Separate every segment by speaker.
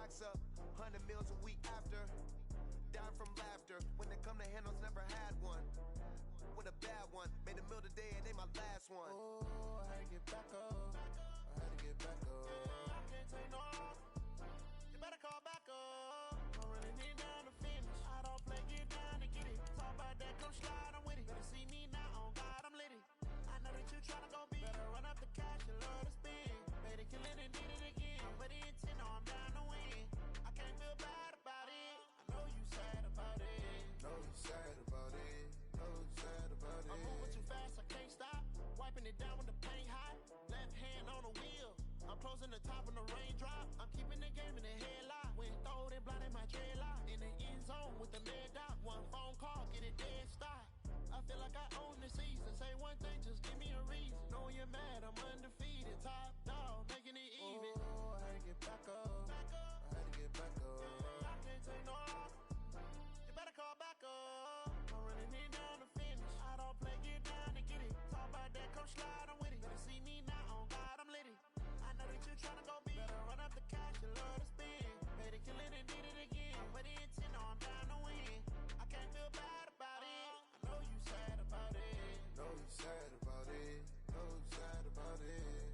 Speaker 1: stocks up, 100 meals a week after. Dying from laughter, when they come to handles, never had one. With a bad one, made a meal today and they my last one.
Speaker 2: Oh, I had to get back up, I had to get back up. I can't take no loss, you better call back up. I'm running it down to finish, I don't play, get down to get it. Talk about that, come slide, I'm with it. Better see me now, on God, I'm litty. I know that you tryna go big, better run up the cash, you love to spend. Better kill it and did it again, but the intent, no, I'm down to win. I can't feel bad about it, I know you sad about it.
Speaker 3: Know you sad about it, know you sad about it.
Speaker 2: I'm moving too fast, I can't stop. Wiping it down when the paint hot. Left hand on the wheel. I'm closing the top when the raindrop. I'm keeping the game in the headlock. When throwed and blinded my dreadlock. In the end zone with the mad dot. One phone call, get it dead stop. I feel like I own the season. Say one thing, just give me a reason. Knowing you're mad, I'm undefeated. Top dog, making it even.
Speaker 3: Oh, I had to get back up, I had to get back up.
Speaker 2: I can't take no loss, you better call back up. I'm running it down to finish, I don't play, get down to get it. Talk about that, come slide, I'm with it. Better see me now, on God, I'm litty. I know that you tryna go big, better run up the cash, you love to spend. Better kill it and did it again, but the intent, no, I'm down to win. I can't feel bad about it, I know you sad about it.
Speaker 3: Know you sad about it, know you sad about it.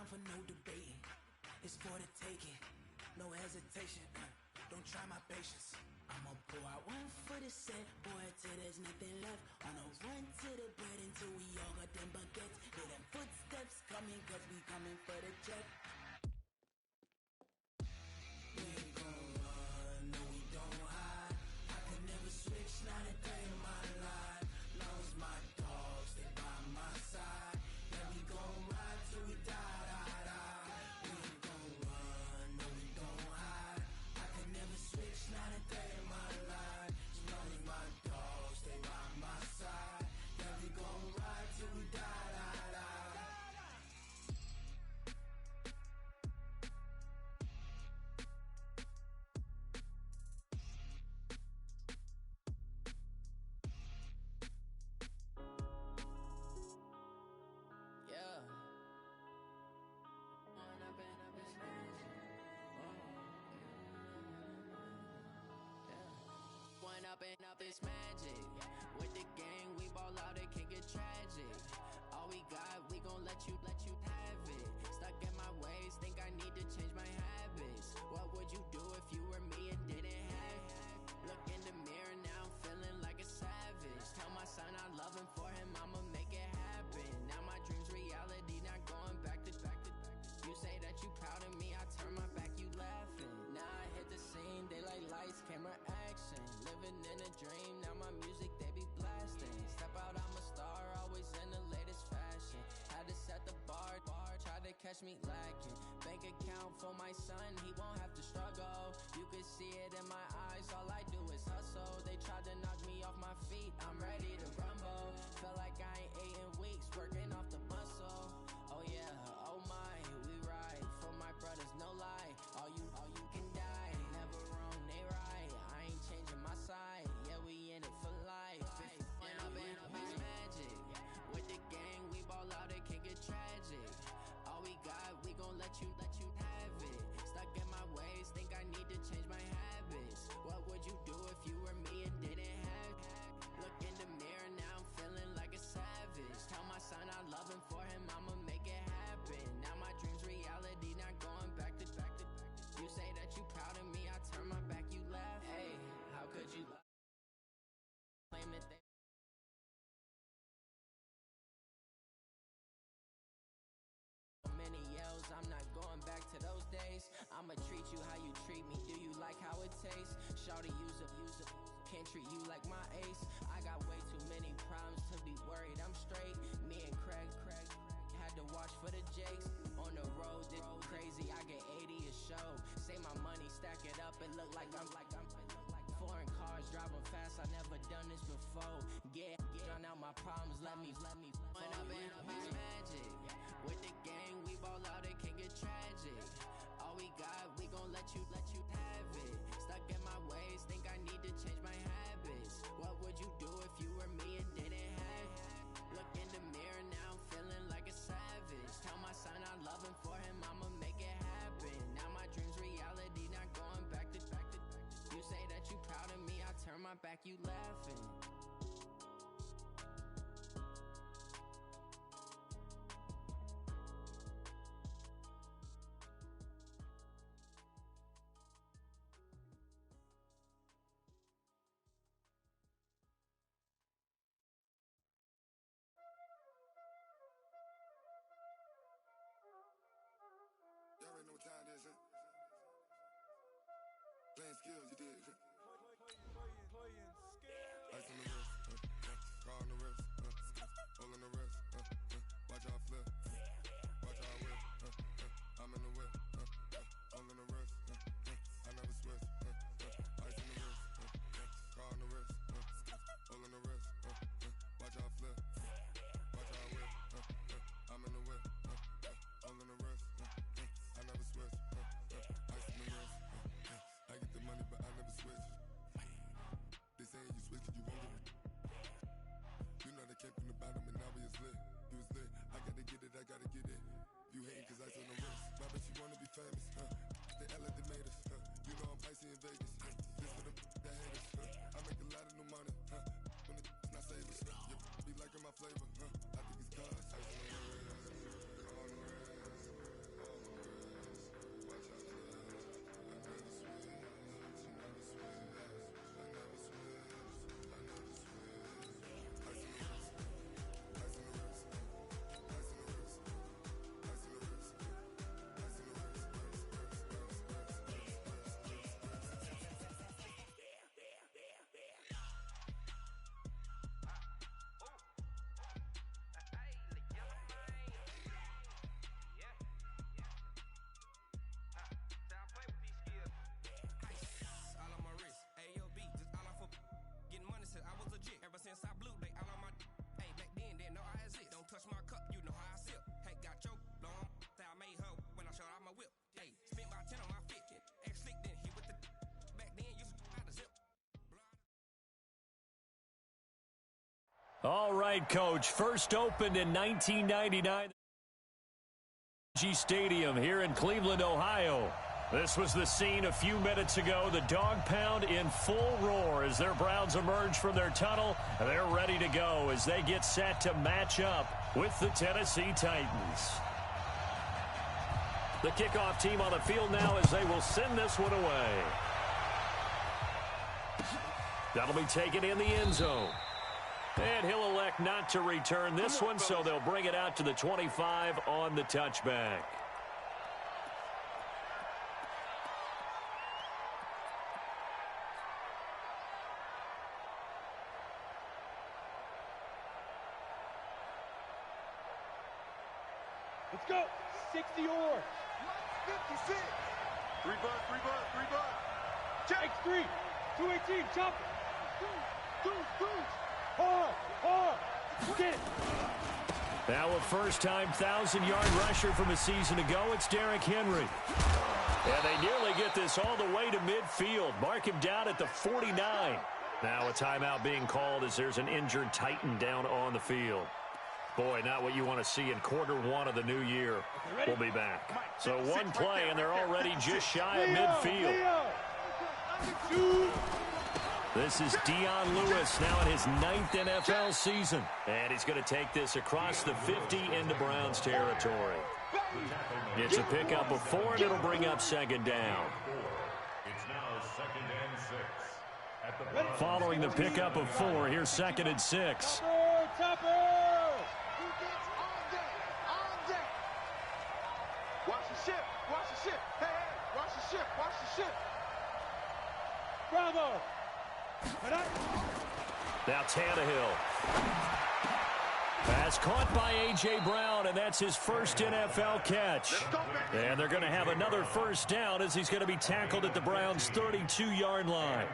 Speaker 4: time for no debating. It's for the taking, no hesitation. Don't try my patience. I'ma pour out one for the set, boy, till there's nothing left. On a run to the bread until we all got them baguettes. Hear them footsteps coming, cause we coming for the check. We ain't gon' run, no we don't hide. I could never switch, not a day in my life. Long as my dogs, they by my side. Yeah, we gon' ride till we die, die, die. We ain't gon' run, no we don't hide. I could never switch, not a day in my life. As long as my dogs, they by my side. Yeah, we gon' ride till we die, die, die. Yeah. One up and up is magic. With the gang, we ball out, it can get tragic. All we got, we gon' let you have it. Stuck in my ways, think I need to change my habits. What would you do if you were me and didn't have it? Look in the mirror now, I'm feeling like a savage. Tell my son I love him, for him I'ma make it happen. Now my dreams reality, not going back to back to back. You say that you proud of me, I turn my back, you laughing. Now I hit the scene, daylight lights, camera action. Living in a dream, now my music they be blasting. Step out, I'm a star, always in the latest fashion. Had to set the bar, try to catch me lacking. Bank account for my son, he won't have to struggle. You can see it in my eyes, all I do is hustle. They tried to knock me off my feet, I'm ready to rumble. Felt like I ain't ate in weeks, working off the muscle. Oh yeah, oh my, we ride for my brothers, no lie. All you can die, never wrong, they right. I ain't changing my side, yeah, we in it for life. And up is magic. With the gang, we ball out, it can get tragic. All we got, we gon' let you have it. Stuck in my ways, think I need to change my habits. What would you do if you were me and didn't have it? Look in the mirror, now I'm feeling like a savage. Tell my son I love him, for him I'ma make it happen. Now my dreams reality, not going back to back to back. You say that you proud of me, I turn my back, you laugh. Hey, how could you claim that they many yells, I'm not going back to those days. I'ma treat you how you treat me, do you like how it tastes? Shawty use up, can't treat you like my ace. I got way too many problems to be worried, I'm straight. Me and Craig had to watch for the Jakes. On the road, this crazy, I get 80 a show. Say my money, stack it up, it look like I'm foreign cars, driving fast, I never done this before. Get drown out my problems, let me One up and up is magic. With the gang, we ball out, it can get tragic. All we got, we gon' let you have it. Stuck in my ways, think I need to change my habits. What would you do if you were me and didn't have it? Look in the mirror, now I'm feeling like a savage. Tell my son I love him, for him I'ma make it happen. Now my dreams reality, not going back to back to back. You say that you proud of me, I turn my back, you laughing.
Speaker 3: Y'all already know what time it is, huh? Playing skills, you did. Ice on the wrist, car on the wrist, all on the wrist, watch how I flip, watch how I whip, I'm in the whip, all on the wrist, I never switch, ice on the wrist, car on the wrist, all on the wrist, watch how I flip, watch how I whip, I'm in the whip, all on the wrist, I never switch, ice on the wrist, I get the money but I never switch. They saying you switch it, you won't get it. You know they came from the bottom and now we is lit. You was lit, I gotta get it, I gotta get it. You hating cause ice on the wrist. My bitch, you wanna be famous, They LA, they made us, You know I'm icy in Vegas, This for the that hate us, I make a lot of new money, When the not save us, You be liking my flavor, I think it's cause ice on the wrist, on the wrist,
Speaker 5: right, Coach. First opened in 1999. Stadium here in Cleveland, Ohio. This was the scene a few minutes ago. The dog pound in full roar as their Browns emerge from their tunnel. They're ready to go as they get set to match up with the Tennessee Titans. The kickoff team on the field now as they will send this one away. That'll be taken in the end zone. And he'll elect not to return this one, so they'll bring it out to the 25 on the touchback.
Speaker 6: Let's go. 60 yards.
Speaker 2: 56. 3 bucks.
Speaker 6: Check 3. 218. Chop it. Two. Hard. Get it.
Speaker 5: Now a first-time 1,000-yard rusher from a season ago, it's Derrick Henry. And they nearly get this all the way to midfield. Mark him down at the 49. Now a timeout being called as there's an injured Titan down on the field. Boy, not what you want to see in quarter one of the new year. We'll be back. So one play, and they're already just shy of midfield. This is Dion Lewis now in his 9th NFL season. And he's going to take this across the 50 into Browns territory. It's a pickup of 4, and it'll bring up second down.
Speaker 7: It's now 2nd and 6.
Speaker 5: Following the pickup of 4, here's 2nd and 6.
Speaker 2: Watch the ship.
Speaker 6: Bravo.
Speaker 5: Now Tannehill. Pass caught by A.J. Brown, and that's his first NFL catch. And they're going to have another first down as he's going to be tackled at the Browns' 32-yard line.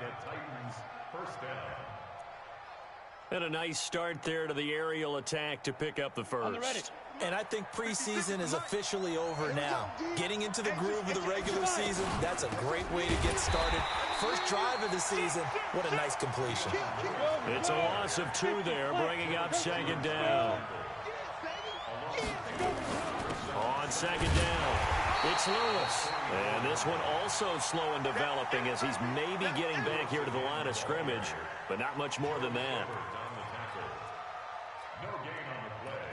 Speaker 5: And a nice start there to the aerial attack to pick up the first.
Speaker 8: And I think preseason is officially over now. Getting into the groove of the regular season, that's a great way to get started. First drive of the season, what a nice completion.
Speaker 5: It's a loss of 2 there, bringing up second down. On second down, it's Lewis. And this one also slow in developing as he's maybe getting back here to the line of scrimmage, but not much more than that.
Speaker 7: No gain on the play.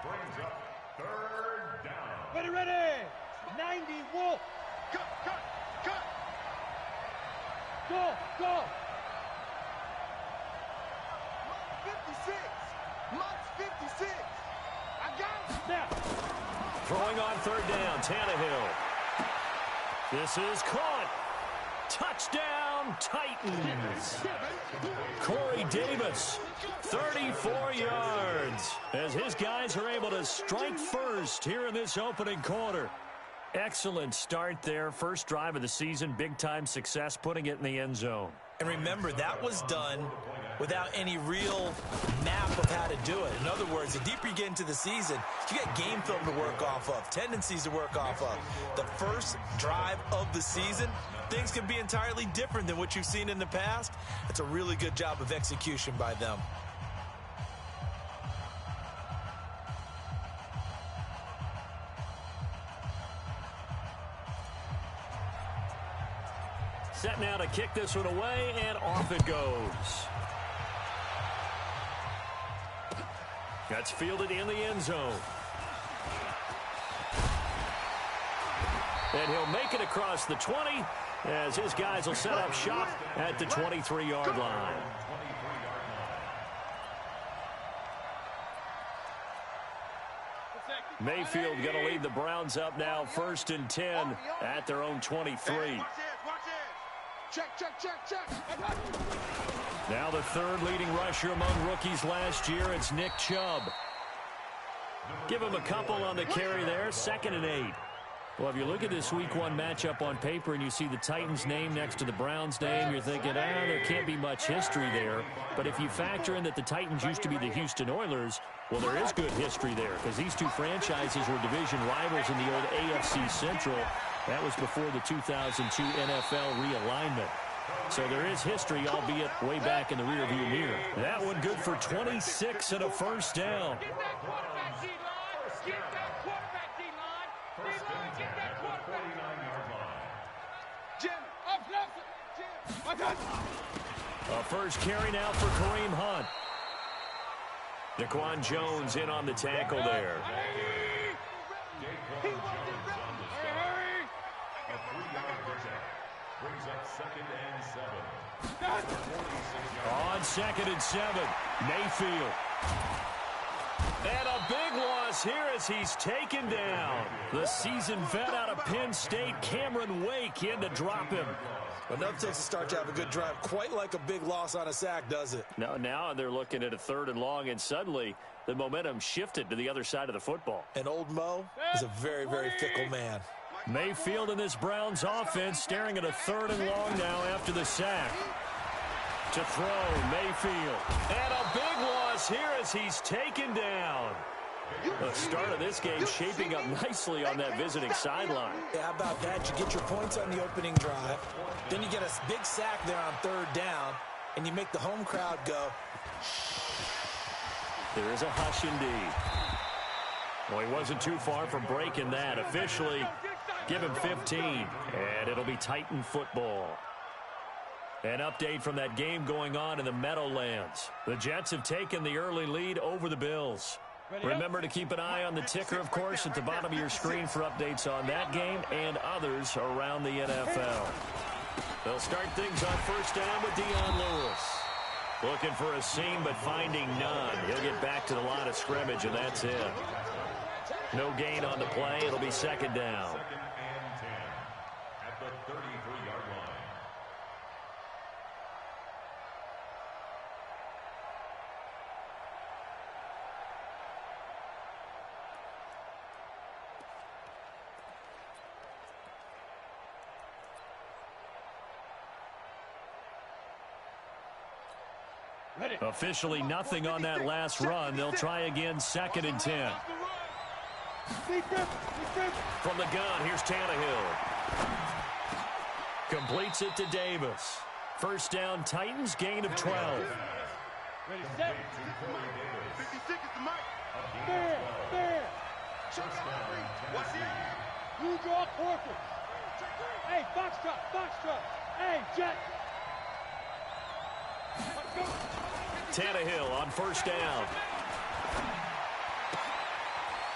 Speaker 7: Brings up 3rd down.
Speaker 6: Ready. 90 Wolf.
Speaker 2: Cut.
Speaker 6: Go.
Speaker 2: 56. I got it.
Speaker 6: Snap.
Speaker 5: Throwing on 3rd down, Tannehill. This is caught. Touchdown, Titans. Corey Davis, 34 yards, as his guys are able to strike first here in this opening quarter. Excellent start there. First drive of the season, big-time success, putting it in the end zone.
Speaker 8: And remember, that was done without any real map of how to do it. In other words, the deeper you get into the season, you get game film to work off of, tendencies to work off of. The first drive of the season, things can be entirely different than what you've seen in the past. It's a really good job of execution by them.
Speaker 5: Set now to kick this one away, and off it goes. That's fielded in the end zone. And he'll make it across the 20 as his guys will set up shop at the 23-yard line. Mayfield going to lead the Browns up now 1st and 10 at their own 23.
Speaker 2: Watch it. Check.
Speaker 5: Now the 3rd leading rusher among rookies last year, it's Nick Chubb. Give him a couple on the carry there, 2nd and 8. Well, if you look at this Week 1 matchup on paper and you see the Titans name next to the Browns name, you're thinking, there can't be much history there. But if you factor in that the Titans used to be the Houston Oilers, well, there is good history there because these two franchises were division rivals in the old AFC Central. That was before the 2002 NFL realignment. So there is history, albeit way back in the rearview mirror. That one good for 26 and a first down.
Speaker 6: Get that quarterback D-line. Get that quarterback D-line. D-line, get that quarterback.
Speaker 7: 49-yard line.
Speaker 6: Jim, up left. Jim, my God.
Speaker 5: A first carry now for Kareem Hunt. Daquan Jones in on the tackle there.
Speaker 7: Daquan Jones on the start. A 3-yard pickup. Brings up 2nd and 7.
Speaker 5: On 2nd and 7, Mayfield. And a big loss here as he's taken down. The seasoned vet out of Penn State, Cameron Wake, in to drop him.
Speaker 8: But nothing takes a start to have a good drive. Quite like a big loss on a sack, does it?
Speaker 5: Now they're looking at a 3rd and long, and suddenly the momentum shifted to the other side of the football.
Speaker 8: And old Mo is a very, very fickle man.
Speaker 5: Mayfield in this Browns offense staring at a 3rd and long now after the sack. To throw, Mayfield. And a big loss here as he's taken down. The start of this game shaping up nicely on that visiting sideline.
Speaker 8: Yeah, how about that? You get your points on the opening drive. Then you get a big sack there on 3rd down. And you make the home crowd go.
Speaker 5: There is a hush indeed. Well, he wasn't too far from breaking that. Officially, give him 15. And it'll be Titan football. An update from that game going on in the Meadowlands. The Jets have taken the early lead over the Bills. Remember to keep an eye on the ticker, of course, at the bottom of your screen for updates on that game and others around the NFL. They'll start things on 1st down with Dion Lewis. Looking for a seam, but finding none. He'll get back to the line of scrimmage, and that's it. No gain on the play. It'll be 2nd down.
Speaker 7: 2nd and 10 at the 33-yard line.
Speaker 5: Officially nothing on that last run. They'll try again 2nd and 10. From the gun, here's Tannehill. Completes it to Davis. 1st down, Titans, gain of 12.
Speaker 6: Ready, set. 56 is the mic. Fair. What's here? You draw corporate. Hey, box truck. Hey, Jet.
Speaker 5: Tannehill on 1st down.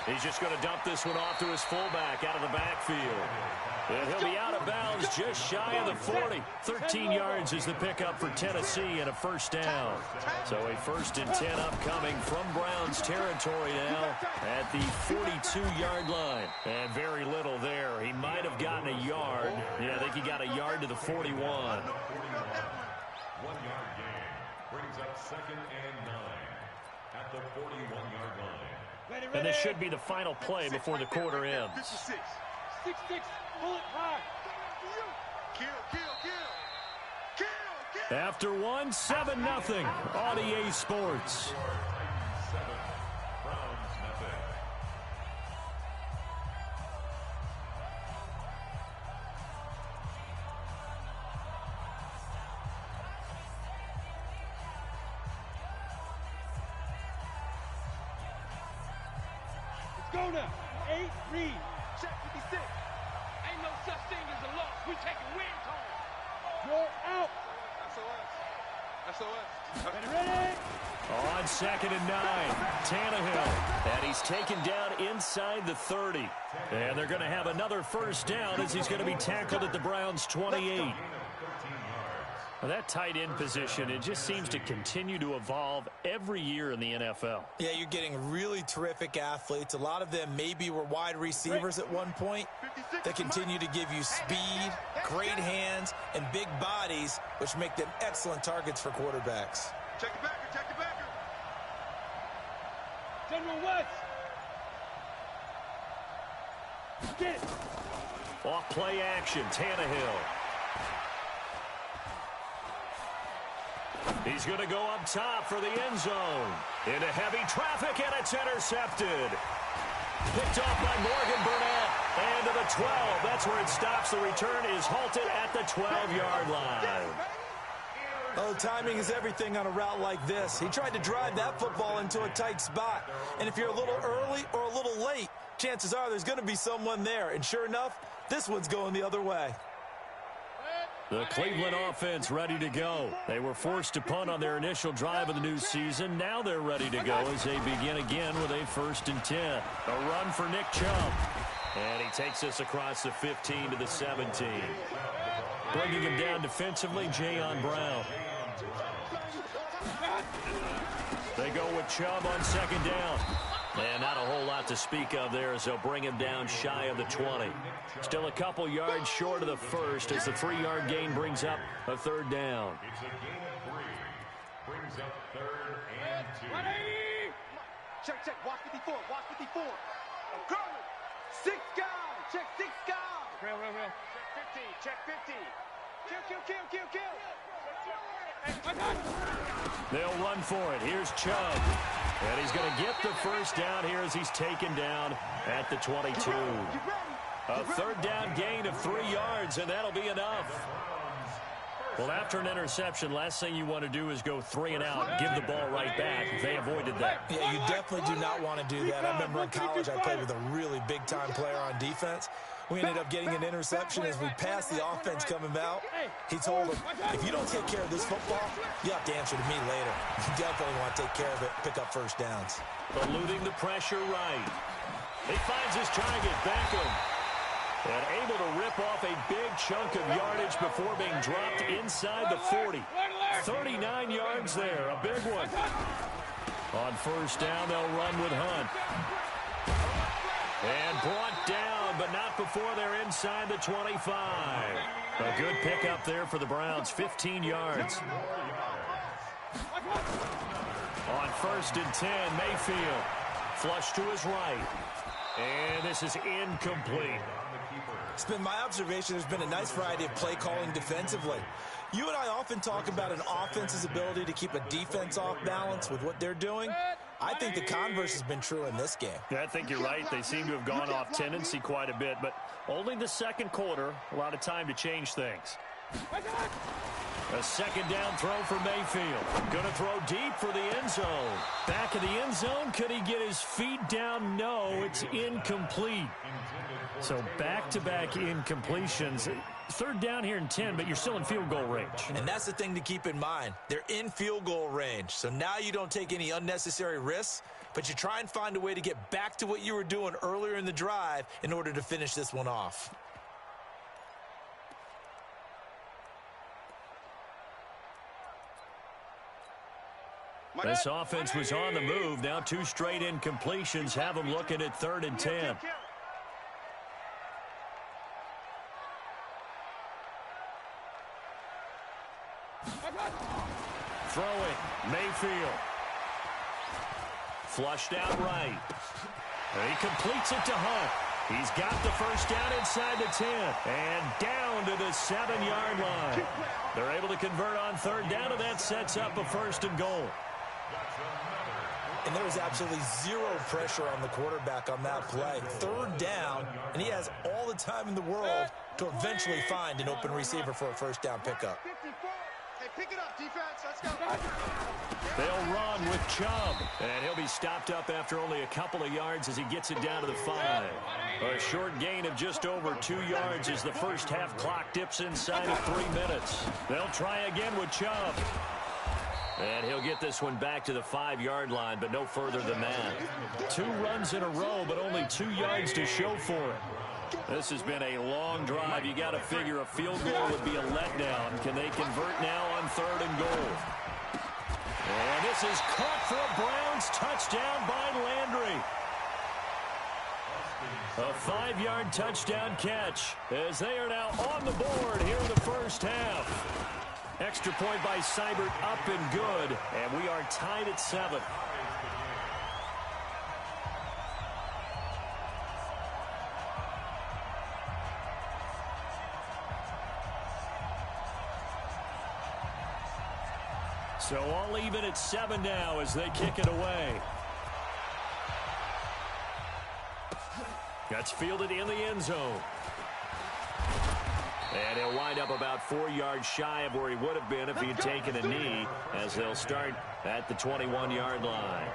Speaker 5: He's just going to dump this one off to his fullback out of the backfield. And he'll be out of bounds just shy of the 40. 13 yards is the pickup for Tennessee and a 1st down. So a 1st and 10 upcoming from Browns territory now at the 42-yard line. And very little there. He might have gotten a yard. Yeah, I think he got a yard to the 41.
Speaker 7: 1-yard gain brings up 2nd and 9 at the 41-yard line.
Speaker 5: And this should be the final play before the quarter ends.
Speaker 6: 6-6, bullet high. Kill.
Speaker 5: After one, 7-0 on EA Sports.
Speaker 7: 7, Browns nothing.
Speaker 6: Let's go now. 8, read. Check 56. Ain't no such thing as a loss. We taking wins home. You're out. SOS. Ready?
Speaker 5: On 2nd and 9, Tannehill. And he's taken down inside the 30. And they're going to have another 1st down as he's going to be tackled at the Browns' 28. Well, that tight end position, it just seems to continue to evolve every year in the NFL.
Speaker 8: Yeah, you're getting really terrific athletes. A lot of them maybe were wide receivers at one point that continue to give you speed, great hands, and big bodies, which make them excellent targets for quarterbacks.
Speaker 6: Check the backer. General West. Get it.
Speaker 5: Off play action, Tannehill. He's going to go up top for the end zone. Into heavy traffic, and it's intercepted. Picked off by Morgan Burnett. And to the 12. That's where it stops. The return is halted at the 12-yard line.
Speaker 8: Oh, timing is everything on a route like this. He tried to drive that football into a tight spot. And if you're a little early or a little late, chances are there's going to be someone there. And sure enough, this one's going the other way.
Speaker 5: The Cleveland offense ready to go. They were forced to punt on their initial drive of the new season. Now they're ready to go as they begin again with a 1st and 10. A run for Nick Chubb. And he takes us across the 15 to the 17. Bringing him down defensively, Jayon Brown. They go with Chubb on 2nd down. And not a whole lot to speak of there as they'll bring him down shy of the 20. Still a couple yards short of the first as the 3-yard gain brings up a 3rd down.
Speaker 7: It's a gain of 3. Brings up 3rd and 2.
Speaker 6: 180. Check. Watch 54. Watch 54. I'm coming. 6 guys. Check 6 guys. Real. Check 50. Kill.
Speaker 5: They'll run for it. Here's Chubb. And he's going to get the 1st down here as he's taken down at the 22. A 3rd down gain of 3 yards, and that'll be enough. Well, after an interception, last thing you want to do is go 3 and out and give the ball right back. They avoided that.
Speaker 8: Yeah, you definitely do not want to do that. I remember in college I played with a really big-time player on defense. We ended up getting an interception as we passed the offense coming out. He told him, if you don't take care of this football, you have to answer to me later. You definitely want to take care of it, pick up 1st downs.
Speaker 5: Eluding the pressure right. He finds his target, Beckham. And able to rip off a big chunk of yardage before being dropped inside the 40. 39 yards there, a big one. On 1st down, they'll run with Hunt. And brought down, but not before they're inside the 25. A good pickup there for the Browns, 15 yards. On 1st and 10, Mayfield. Flush to his right. And this is incomplete.
Speaker 8: It's been my observation there's been a nice variety of play calling defensively. You and I often talk about an offense's ability to keep a defense off balance with what they're doing. I think the converse has been true in this game.
Speaker 5: Yeah, I think you're right. They seem to have gone off tendency quite a bit, but only the 2nd quarter, a lot of time to change things. A 2nd down throw for Mayfield. Going to throw deep for the end zone. Back of the end zone. Could he get his feet down? No, it's incomplete. So back-to-back incompletions. 3rd down here and 10, but you're still in field goal range.
Speaker 8: And that's the thing to keep in mind. They're in field goal range. So now you don't take any unnecessary risks, but you try and find a way to get back to what you were doing earlier in the drive in order to finish this one off.
Speaker 5: This offense was on the move. Now 2 straight incompletions have them looking at 3rd and 10. Throwing, Mayfield. Flushed out right. And he completes it to Hunt. He's got the 1st down inside the 10. And down to the 7-yard line. They're able to convert on 3rd down, and that sets up a 1st and goal.
Speaker 8: And there was absolutely zero pressure on the quarterback on that play. 3rd down, and he has all the time in the world to eventually find an open receiver for a 1st down pickup.
Speaker 6: Hey, pick it up, defense. Let's go.
Speaker 5: They'll run with Chubb, and he'll be stopped up after only a couple of yards as he gets it down to the 5. A short gain of just over 2 yards as the 1st half clock dips inside of 3 minutes. They'll try again with Chubb. And he'll get this one back to the 5-yard line, but no further than that. 2 runs in a row, but only 2 yards to show for it. This has been a long drive. You got to figure a field goal would be a letdown. Can they convert now on 3rd and goal? And this is caught for a Browns touchdown by Landry. A 5-yard touchdown catch as they are now on the board here in the 1st half. Extra point by Seibert up and good, and we are tied at 7. So all even at 7 now as they kick it away. That's fielded in the end zone. And he'll wind up about 4 yards shy of where he would have been if he had taken a knee, as they'll start at the 21-yard line.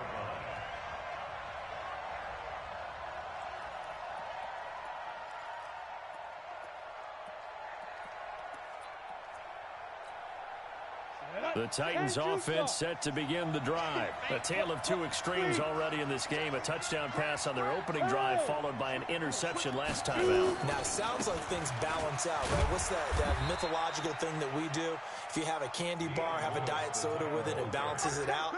Speaker 5: The Titans offense set to begin the drive. A tale of two extremes already in this game. A touchdown pass on their opening drive followed by an interception last time out.
Speaker 8: Now, it sounds like things balance out, right? What's that mythological thing that we do? If you have a candy bar, have a diet soda with it, it balances it out.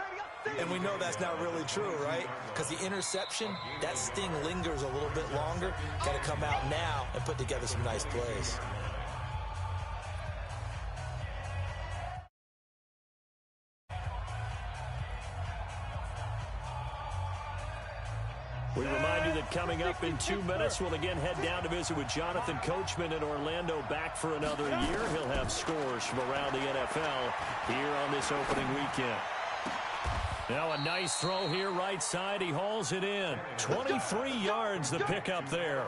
Speaker 8: And we know that's not really true, right? Because the interception, that sting lingers a little bit longer. Got to come out now and put together some nice plays.
Speaker 5: We remind you that coming up in 2 minutes, we'll again head down to visit with Jonathan Coachman in Orlando, back for another year. He'll have scores from around the NFL here on this opening weekend. Now a nice throw here right side. He hauls it in. 23 yards the pickup there.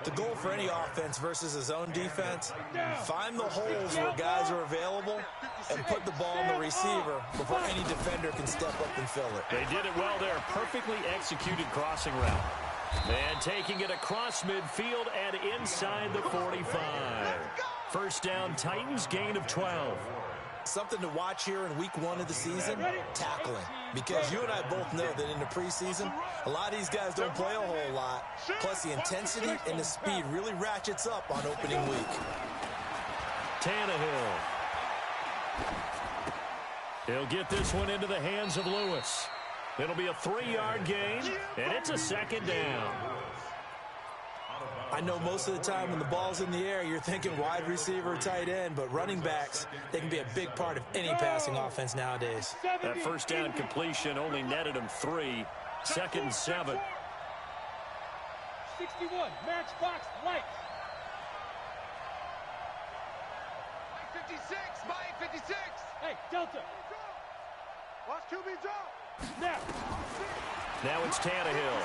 Speaker 8: The goal for any offense versus a zone defense, find the holes where guys are available and put the ball in the receiver before any defender can step up and fill it.
Speaker 5: They did it well there. Perfectly executed crossing route. And taking it across midfield and inside the 45. First down, Titans, gain of 12.
Speaker 8: Something to watch here in week 1 of the season, tackling. Because you and I both know that in the preseason, a lot of these guys don't play a whole lot. Plus, the intensity and the speed really ratchets up on opening week.
Speaker 5: Tannehill. He'll get this one into the hands of Lewis. It'll be a 3-yard gain, and it's a second down.
Speaker 8: I know most of the time when the ball's in the air, you're thinking wide receiver or tight end, but running backs, they can be a big part of any passing offense nowadays.
Speaker 5: That first down completion only netted him 3. Second and 7.
Speaker 6: 61, matchbox lights. 56, Mike 56. Hey, Delta. Watch QB drop. Now.
Speaker 5: Now it's Tannehill.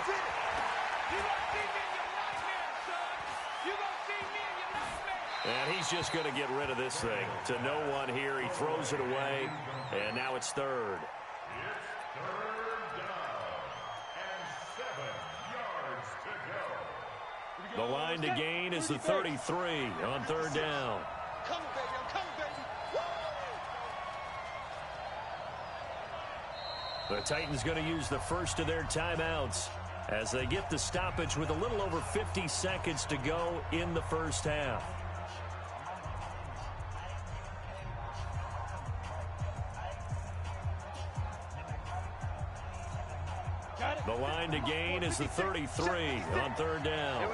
Speaker 5: And he's just going to get rid of this thing. To no one here. He throws it away. And now it's third.
Speaker 7: It's third down and 7 yards to go.
Speaker 5: The line to gain is the 33 on third down.
Speaker 6: Come, baby. I'm coming, baby.
Speaker 5: The Titans going to use the first of their timeouts as they get the stoppage with a little over 50 seconds to go in the first half. The line to gain is the 33 on third down.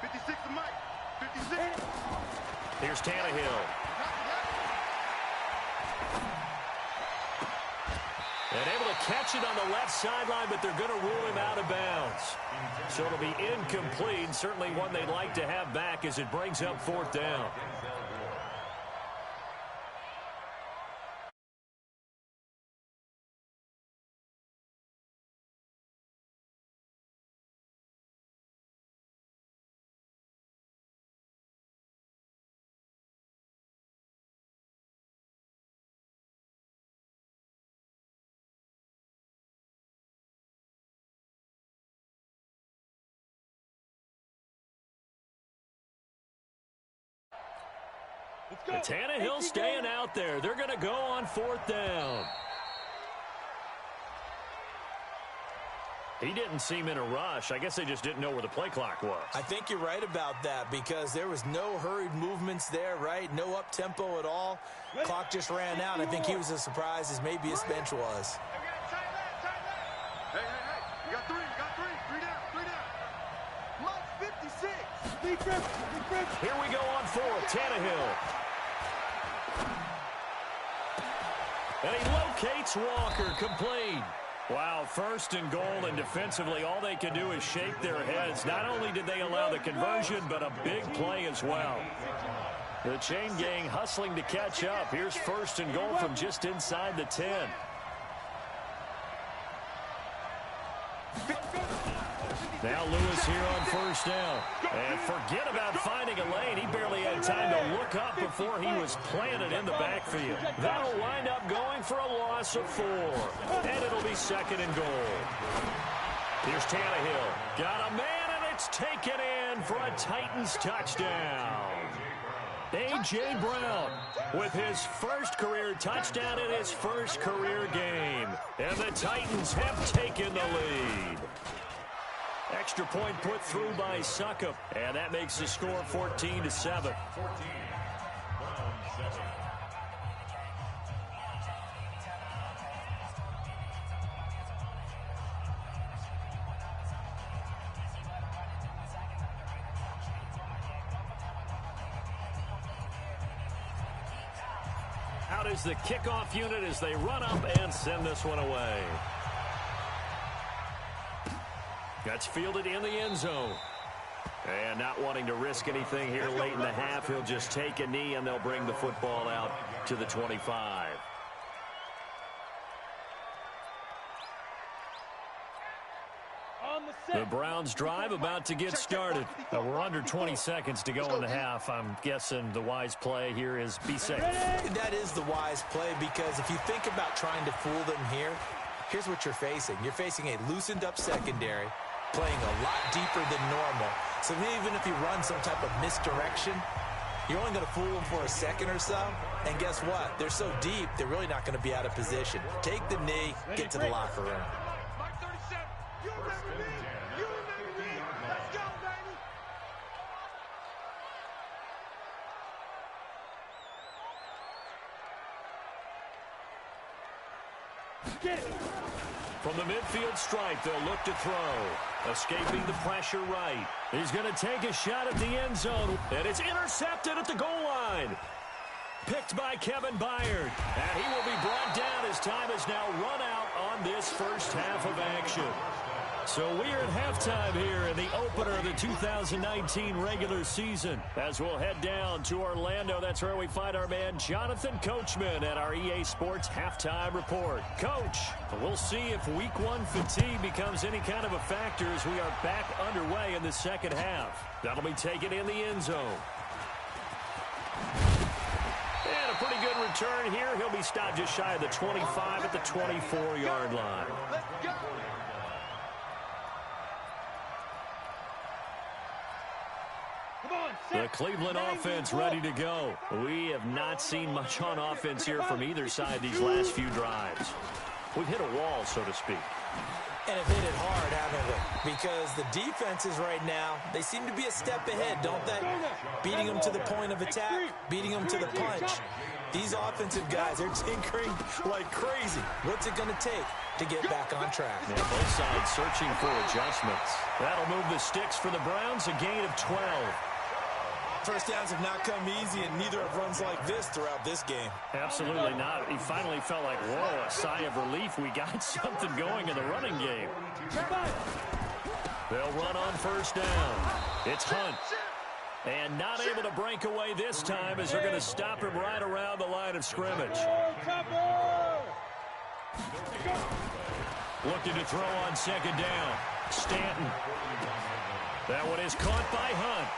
Speaker 6: 56 to Mike. 56.
Speaker 5: Here's Tannehill. And able to catch it on the left sideline, but they're going to rule him out of bounds. So it'll be incomplete. Certainly one they'd like to have back as it brings up fourth down. And Tannehill staying out there. They're going to go on fourth down. He didn't seem in a rush. I guess they just didn't know where the play clock was.
Speaker 8: I think you're right about that because there was no hurried movements there, right? No up-tempo at all. Clock just ran out. I think he was as surprised as maybe his bench was.
Speaker 6: Hey. You got three. Three down. Mike 56. Big grip.
Speaker 5: Here we go on fourth. Tannehill. And he locates Walker, complete. Wow, first and goal, and defensively all they can do is shake their heads. Not only did they allow the conversion, but a big play as well. The chain gang hustling to catch up. Here's first and goal from just inside the 10. Now Lewis here on first down. And forget about finding a lane. He barely had time to look up before he was planted in the backfield. That'll wind up going for a loss of 4. And it'll be 2nd and goal. Here's Tannehill. Got a man, and it's taken in for a Titans touchdown. A.J. Brown with his first career touchdown in his first career game. And the Titans have taken the lead. Extra point put through by Succop. And that makes the score 14-7. Out is the kickoff unit as they run up and send this one away. That's fielded in the end zone. And not wanting to risk anything here late in the half, he'll just take a knee and they'll bring the football out to the 25. The Browns drive about to get started. We're under 20 seconds to go in the half. I'm guessing the wise play here is be safe.
Speaker 8: That is the wise play, because if you think about trying to fool them here, here's what you're facing. You're facing a loosened up secondary, playing a lot deeper than normal. So even if you run some type of misdirection, you're only going to fool them for a second or so. And guess what? They're so deep, they're really not going to be out of position. Take the knee, get to the locker room.
Speaker 5: From the midfield stripe, they'll look to throw. Escaping the pressure right. He's going to take a shot at the end zone, and it's intercepted at the goal line. Picked by Kevin Byard. And he will be brought down as time has now run out on this first half of action. So we are at halftime here in the opener of the 2019 regular season. As we'll head down to Orlando, that's where we find our man Jonathan Coachman at our EA Sports Halftime Report. Coach, we'll see if Week 1 fatigue becomes any kind of a factor as we are back underway in the second half. That'll be taken in the end zone. And a pretty good return here. He'll be stopped just shy of the 25 at the 24-yard line.
Speaker 6: Let's go!
Speaker 5: The Cleveland offense ready to go. We have not seen much on offense here from either side these last few drives. We've hit a wall, so to speak.
Speaker 8: And have hit it hard, haven't we? Because the defenses right now, they seem to be a step ahead, don't they? Beating them to the point of attack, beating them to the punch. These offensive guys, they're tinkering like crazy. What's it going to take to get back on track?
Speaker 5: Yeah, both sides searching for adjustments. That'll move the sticks for the Browns, a gain of 12.
Speaker 8: First downs have not come easy, and neither have runs like this throughout this game.
Speaker 5: Absolutely not. He finally felt like, whoa, a sigh of relief. We got something going in the running game. They'll run on first down. It's Hunt. And not able to break away this time as they're going to stop him right around the line of scrimmage. Looking to throw on second down. Stanton. That one is caught by Hunt.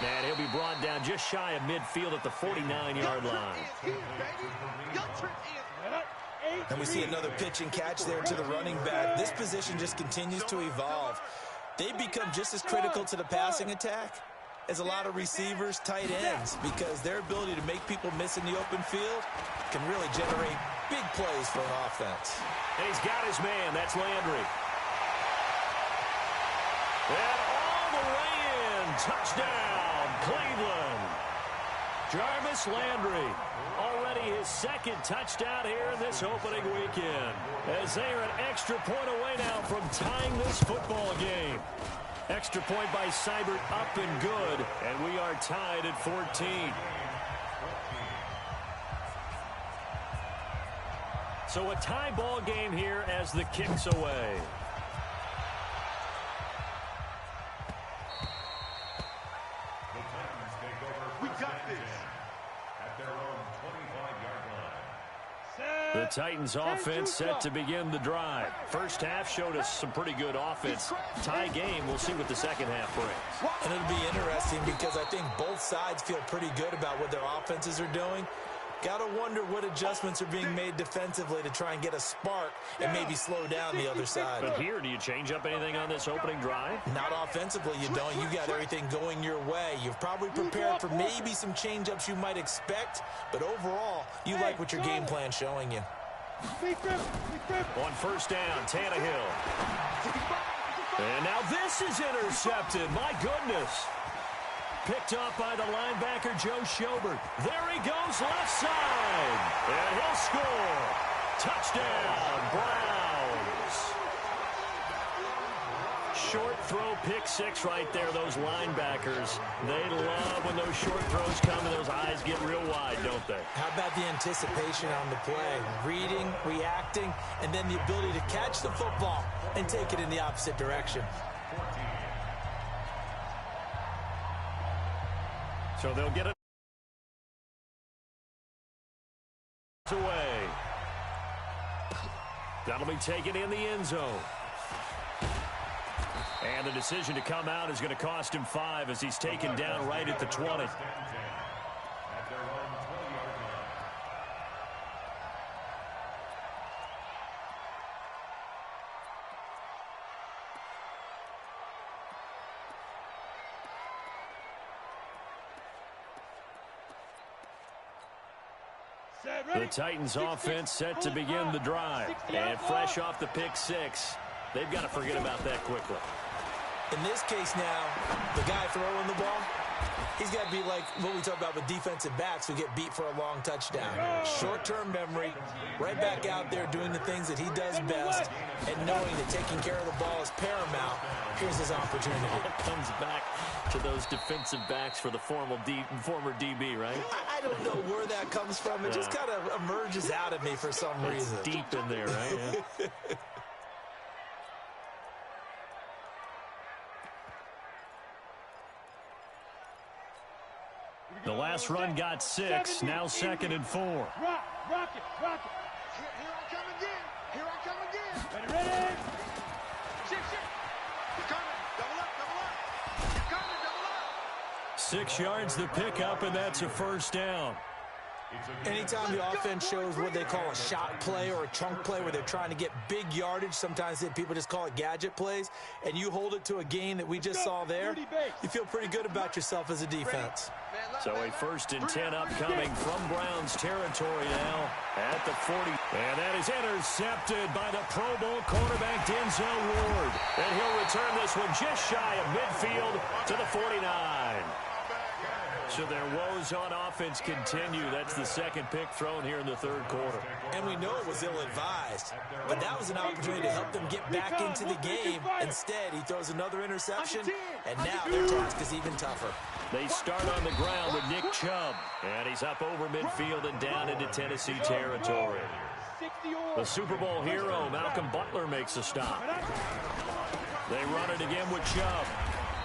Speaker 5: And he'll be brought down just shy of midfield at the 49-yard line.
Speaker 8: And we see another pitch and catch there to the running back. This position just continues to evolve. They become just as critical to the passing attack as a lot of receivers, tight ends, because their ability to make people miss in the open field can really generate big plays for an offense.
Speaker 5: And he's got his man. That's Landry. And all the way in. Touchdown, Cleveland. Jarvis Landry. Already his second touchdown here in this opening weekend. As they are an extra point away now from tying this football game. Extra point by Seibert up and good. And we are tied at 14. So a tie ball game here as the kick's away.
Speaker 6: We got this.
Speaker 7: At their own 25-yard line.
Speaker 6: Set.
Speaker 5: The Titans offense set to begin the drive. First half showed us some pretty good offense. Tie game, we'll see what the second half brings.
Speaker 8: And it'll be interesting because I think both sides feel pretty good about what their offenses are doing. Got to wonder what adjustments are being made defensively to try and get a spark and maybe slow down the other side.
Speaker 5: But here, do you change up anything on this opening drive?
Speaker 8: Not offensively, you don't. You got everything going your way. You've probably prepared for maybe some change-ups you might expect, but overall, you like what your game plan's showing you.
Speaker 5: On first down, Tannehill. And now this is intercepted. My goodness. Picked up by the linebacker, Joe Schobert. There he goes, left side. And he'll score. Touchdown, Browns. Short throw, pick six right there, those linebackers. They love when those short throws come and those eyes get real wide, don't they?
Speaker 8: How about the anticipation on the play? Reading, reacting, and then the ability to catch the football and take it in the opposite direction.
Speaker 5: So they'll get it away. That'll be taken in the end zone. And the decision to come out is going to cost him 5 as he's taken down right at the 20. The Titans offense set to begin the drive. And fresh off the pick six, they've got to forget about that quickly.
Speaker 8: In this case now, the guy throwing the ball, he's got to be like what we talk about with defensive backs who get beat for a long touchdown. Short-term memory, right back out there doing the things that he does best, and knowing that taking care of the ball is paramount. Here's his opportunity.
Speaker 5: It comes back to those defensive backs for the former DB, right?
Speaker 8: I don't know where that comes from. It just kind of emerges out of me for some reason.
Speaker 5: It's deep in there, right? Yeah. The last run got 6, now 2nd and 4.
Speaker 6: Rock it. Here I come again. Ready. Shift. You're coming. Double up. You're coming. Double up.
Speaker 5: 6 yards the pickup, and that's a first down.
Speaker 8: Anytime the offense shows what they call a shot play or a chunk play where they're trying to get big yardage, sometimes people just call it gadget plays, and you hold it to a gain that we just saw there, you feel pretty good about yourself as a defense.
Speaker 5: So a 1st and 10 upcoming from Browns territory now at the 40. And that is intercepted by the Pro Bowl quarterback Denzel Ward. And he'll return this one just shy of midfield to the 49. So their woes on offense continue. That's the second pick thrown here in the third quarter.
Speaker 8: And we know it was ill-advised, but that was an opportunity to help them get back into the game. Instead, he throws another interception, and now their task is even tougher.
Speaker 5: They start on the ground with Nick Chubb, and he's up over midfield and down into Tennessee territory. The Super Bowl hero, Malcolm Butler, makes a stop. They run it again with Chubb.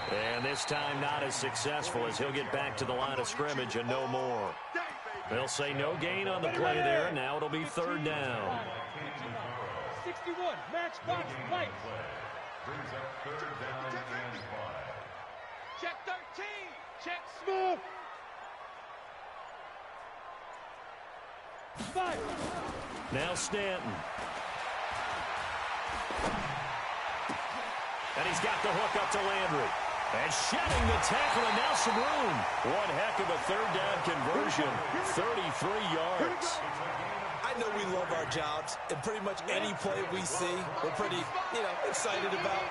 Speaker 5: And this time not as successful as he'll get back to the line of scrimmage and no more. They'll say no gain on the play there. Now it'll be 3rd down.
Speaker 6: 61, matchbox, right.
Speaker 7: Brings up 3rd down and 5.
Speaker 6: Check 13, check Smith. 5.
Speaker 5: Now Stanton. And he's got the hook up to Landry. And shedding the tackle, and now some room. One heck of a 3rd down conversion, 33 yards.
Speaker 8: I know we love our jobs, and pretty much any play we see, we're pretty, excited about.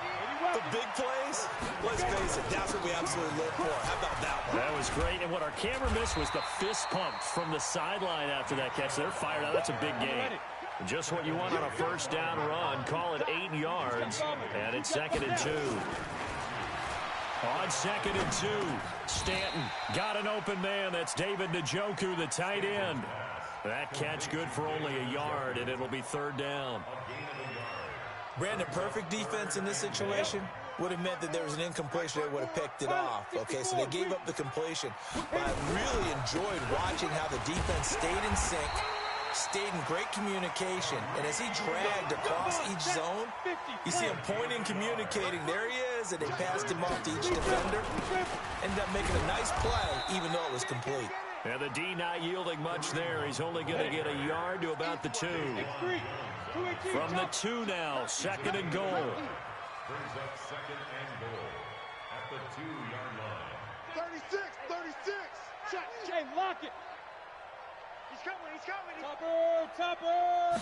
Speaker 8: The big plays, let's face it, that's what we absolutely live for. How about that one?
Speaker 5: That was great, and what our camera missed was the fist pump from the sideline after that catch. They're fired out. That's a big game. Just what you want on a 1st down run. Call it 8 yards, and it's 2nd and 2. On 2nd and 2, Stanton got an open man. That's David Njoku, the tight end. That catch good for only a yard, and it'll be 3rd down.
Speaker 8: Brandon, perfect defense in this situation would have meant that there was an incompletion that would have picked it off. Okay, so they gave up the completion. But I really enjoyed watching how the defense stayed in sync, stayed in great communication, and as he dragged across each zone, you see him pointing, communicating. There he is, and they passed him off to each defender. Ended up making a nice play, even though it was complete.
Speaker 5: And the D not yielding much there. He's only going to get a yard to about the 2. From the 2 now, 2nd and goal.
Speaker 7: Brings up 2nd and goal at the 2-yard line.
Speaker 6: 36. Check, Jay, lock it. He's coming. Topper.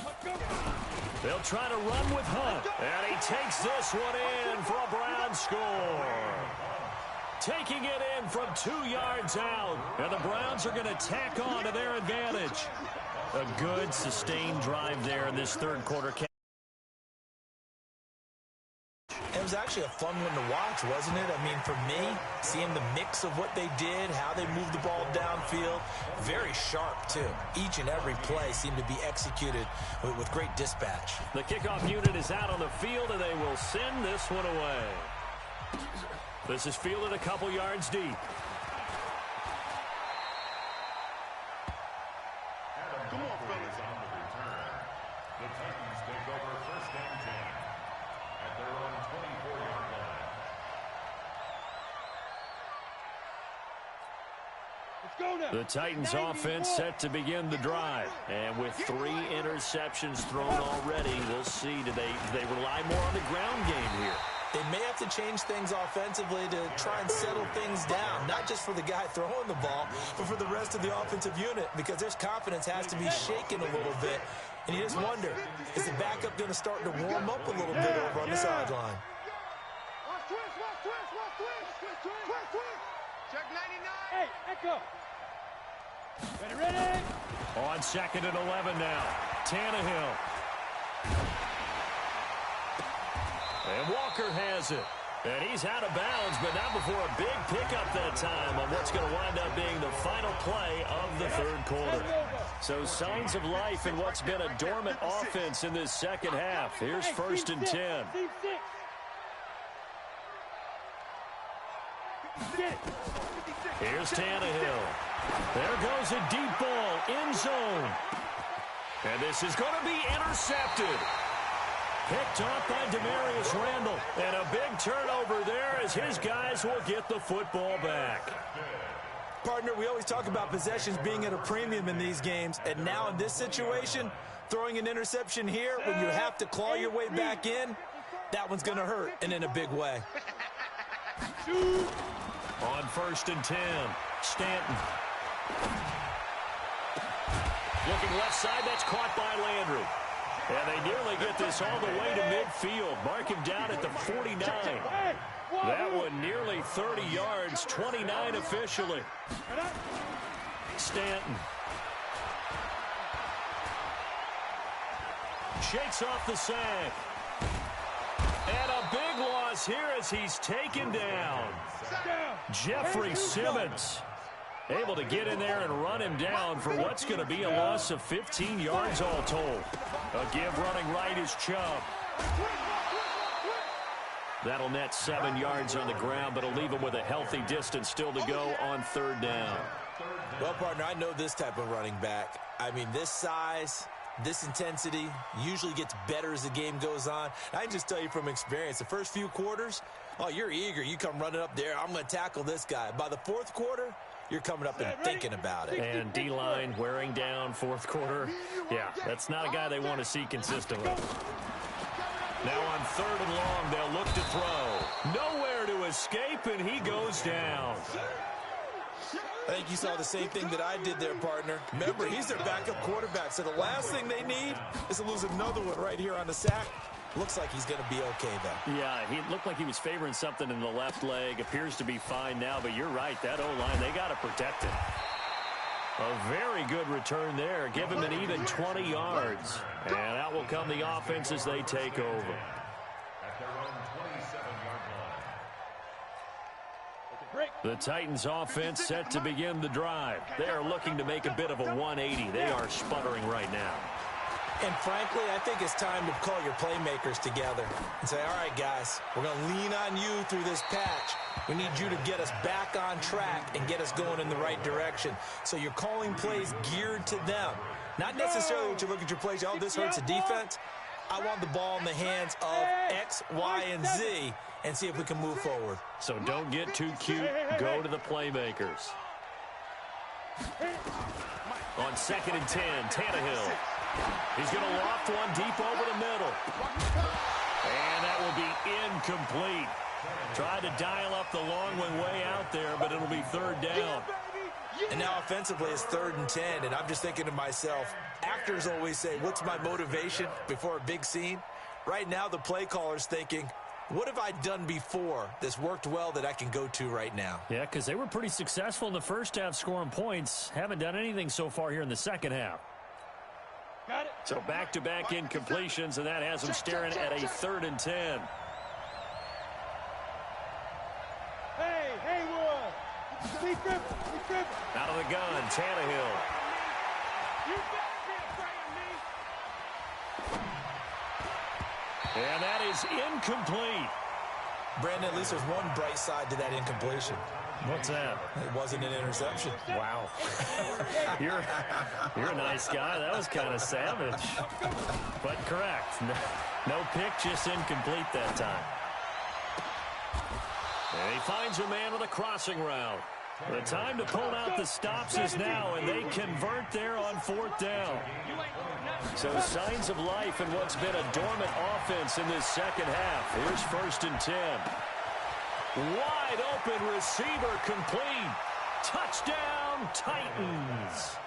Speaker 5: They'll try to run with Hunt. And he takes this one in for a Brown score. Taking it in from 2 yards out. And the Browns are going to tack on to their advantage. A good sustained drive there in this third quarter.
Speaker 8: It was actually a fun one to watch, wasn't it? I mean, for me, seeing the mix of what they did, how they moved the ball downfield, very sharp, too. Each and every play seemed to be executed with great dispatch.
Speaker 5: The kickoff unit is out on the field, and they will send this one away. This is fielded a couple yards deep.
Speaker 7: Come on, fellas. On the return. The Titans take over 1st and 10 at their own 24-yard line.
Speaker 6: Let's go now.
Speaker 5: The Titans offense set to begin the drive. And with 3 interceptions thrown already, we'll see. Do they rely more on the ground game here?
Speaker 8: They may have to change things offensively to try and settle things down, not just for the guy throwing the ball, but for the rest of the offensive unit, because their confidence has to be shaken a little bit. And you just wonder, is the backup going to start to warm up a little bit over on the sideline?
Speaker 6: Check 99. Hey, Echo. Ready.
Speaker 5: On 2nd and 11 now. Tannehill. And Walker has it. And he's out of bounds, but not before a big pickup that time on what's going to wind up being the final play of the third quarter. So signs of life in what's been a dormant offense in this second half. Here's 1st and 10. Here's Tannehill. There goes a deep ball, end zone. And this is going to be intercepted. Picked off by Demarius Randall. And a big turnover there as his guys will get the football back.
Speaker 8: Partner, we always talk about possessions being at a premium in these games. And now in this situation, throwing an interception here when you have to claw your way back in, that one's going to hurt, and in a big way.
Speaker 5: On 1st and 10, Stanton. Looking left side, that's caught by Landry. And they nearly get this all the way to midfield. Mark him down at the 49. That one nearly 30 yards, 29 officially. Stanton. Shakes off the sack. And a big loss here as he's taken down. Jeffrey Simmons able to get in there and run him down for what's going to be a loss of 15 yards all told. A give running right is Chubb. That'll net 7 yards on the ground, but it'll leave him with a healthy distance still to go on 3rd down.
Speaker 8: Well, partner, I know this type of running back. I mean, this size, this intensity usually gets better as the game goes on. I can just tell you from experience, the first few quarters, oh, you're eager. You come running up there, I'm going to tackle this guy. By the 4th quarter, you're coming up and thinking about it.
Speaker 5: And D-line wearing down 4th quarter. Yeah, that's not a guy they want to see consistently. Now on 3rd and long, they'll look to throw. Nowhere to escape, and he goes down.
Speaker 8: I think you saw the same thing that I did there, partner. Remember, he's their backup quarterback, so the last thing they need is to lose another one right here on the sack. Looks like he's going to be okay, though.
Speaker 5: Yeah, he looked like he was favoring something in the left leg. Appears to be fine now, but you're right. That O-line, they got to protect it. A very good return there. Give him an even 20 yards. And out will come the offense as they take over.
Speaker 7: At their own 27-yard line.
Speaker 5: The Titans offense set to begin the drive. They are looking to make a bit of a 180. They are sputtering right now.
Speaker 8: And frankly, I think it's time to call your playmakers together and say, all right, guys, we're going to lean on you through this patch. We need you to get us back on track and get us going in the right direction. So you're calling plays geared to them. Not necessarily what you look at your plays, oh, this hurts the defense. I want the ball in the hands of X, Y, and Z and see if we can move forward.
Speaker 5: So don't get too cute. Go to the playmakers. On 2nd and 10, Tannehill. He's going to loft one deep over the middle. And that will be incomplete. Tried to dial up the long one way out there, but it'll be 3rd down.
Speaker 8: And now offensively it's 3rd and 10, and I'm just thinking to myself, actors always say, what's my motivation before a big scene? Right now the play caller's thinking, what have I done before that's worked well that I can go to right now?
Speaker 5: Yeah, because they were pretty successful in the first half scoring points. Haven't done anything so far here in the second half.
Speaker 6: Got it.
Speaker 5: So back-to-back incompletions, and that has them staring at a 3rd and 10.
Speaker 6: Hey, Haywood. Be dribbling.
Speaker 5: Out of the gun, Tannehill.
Speaker 6: You better be afraid of me.
Speaker 5: And that is incomplete.
Speaker 8: Brandon, at least there's one bright side to that incompletion.
Speaker 5: What's that?
Speaker 8: It wasn't an interception.
Speaker 5: Wow. You're a nice guy. That was kind of savage. But correct. No pick, just incomplete that time. And he finds a man with a crossing route. The time to pull out the stops is now, and they convert there on 4th down. So signs of life in what's been a dormant offense in this second half. Here's 1st and 10. Wide open receiver complete. Touchdown, Titans.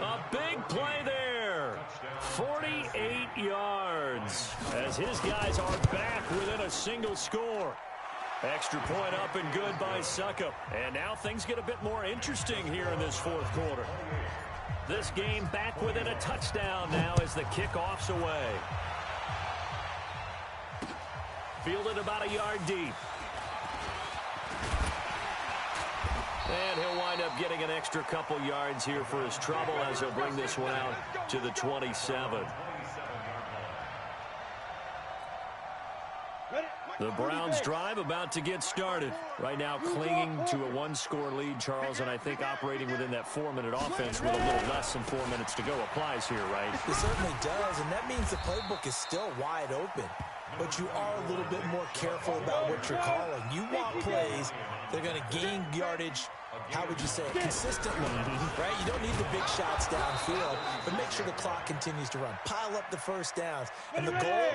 Speaker 5: A big play there. 48 yards as his guys are back within a single score. Extra point up and good by Succop. And now things get a bit more interesting here in this 4th quarter. This game back within a touchdown now as the kickoff's away. Fielded about a yard deep. And he'll wind up getting an extra couple yards here for his trouble as he'll bring this one out to the 27. The Browns drive about to get started. Right now clinging to a 1-score lead, Charles, and I think operating within that 4-minute offense with a little less than 4 minutes to go applies here, right?
Speaker 8: It certainly does, and that means the playbook is still wide open. But you are a little bit more careful about what you're calling. You want plays that are going to gain yardage, how would you say it, consistently, right? You don't need the big shots downfield, but make sure the clock continues to run. Pile up the first downs. And the goal,